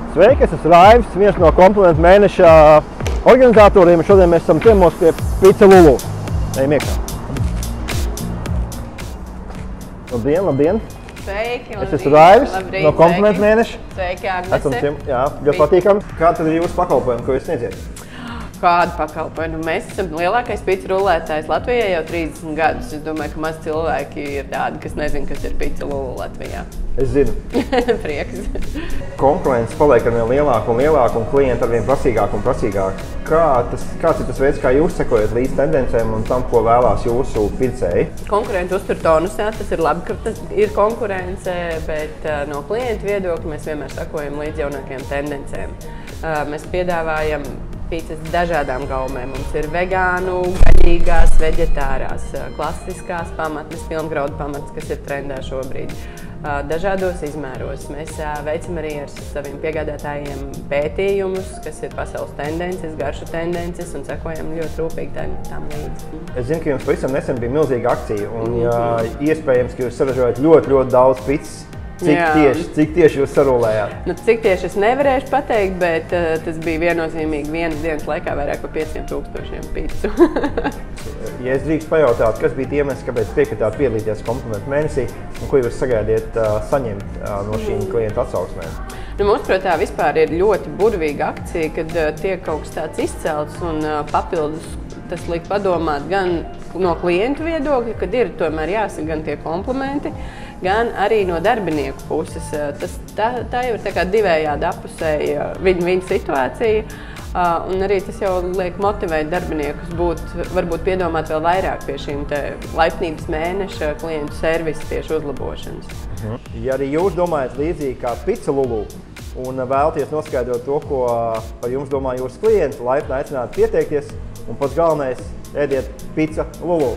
Sveiki, es esmu Raivis, viens no komplimentu mēneša organizatoriem. Šodien mēs esam ciemos pie Pizza Lulu. Ejam iekšā. Labdien, labdien! Sveiki, es esmu Raivis, no komplimentu mēneša. Sveiki, Agnese. Jā, ļoti patīkami. Kāda tad ir jūsu pakalpojumi, ko jūs sniedziet? Kādu pakalpojumu? Mēs esam lielākais pizza rullētājs Latvijā jau 30 gadus. Es domāju, ka maz cilvēki ir tādi, kas nezin, kas ir Pizza Lulu Latvijā. Es zinu. Prieks. Konkurence paliek arvien lielāka un lielāka, un klienti arvien prasīgāk un prasīgāk. Kāds ir tas veids, kā jūs sekojat līdz tendencēm un tam, ko vēlās jūsu pircēji? Konkurenti uztur tonusā, tas ir labi, ka tas ir konkurence, bet no klientu viedokļa mēs vienmēr sekojam līdz jaunākajām tendencēm. Mēs piedāvājam pizzas dažādām gaumēm. Mums ir vegānu, gaļīgās, veģetārās, klasiskās pamatnes, pilngraudu pamatnes, kas ir trendā šobrīd. Dažādos izmēros. Mēs veicam arī ar saviem piegādātājiem pētījumus, kas ir pasaules tendences, garšu tendences, un sekojam ļoti rūpīgi tam līdzi. Es zinu, ka jums pavisam nesen bija milzīga akcija, un iespējams, ka jūs saražojat ļoti daudz pizzas. Cik tieši jūs sarulējāt? Nu, cik tieši es nevarēšu pateikt, bet tas bija viennozīmīgi vienas dienas laikā vairāk par 500,000 pizzu. Ja es drīkst pajautāt, kas bija iemesls, kāpēc piekritāt piedalīties komplimentu mēnesī, un ko jūs sagaidiet saņemt no šīm klientu atsauksmēm? Nu, mums, protams, vispār ir ļoti burvīga akcija, kad tiek kaut kas tāds izcelts un papildus tas liek padomāt gan no klientu viedokļa, kad ir tomēr jāsaka gan tie komplimenti, gan arī no darbinieku puses. Tā jau ir tā kā divējādi apusēja viņa situācija, un arī tas jau liek motivēt darbiniekus varbūt piedomāt vēl vairāk pie šīm laipnības mēneša klientu servisa tieši uzlabošanas. Ja arī jūs domājat līdzīgi kā Pizza Lulu un vēlaties noskaidrot to, ko par jums domā jūsu klienti, laipni aicināt pieteikties, un pats galvenais, ēdiet Pizza Lulu.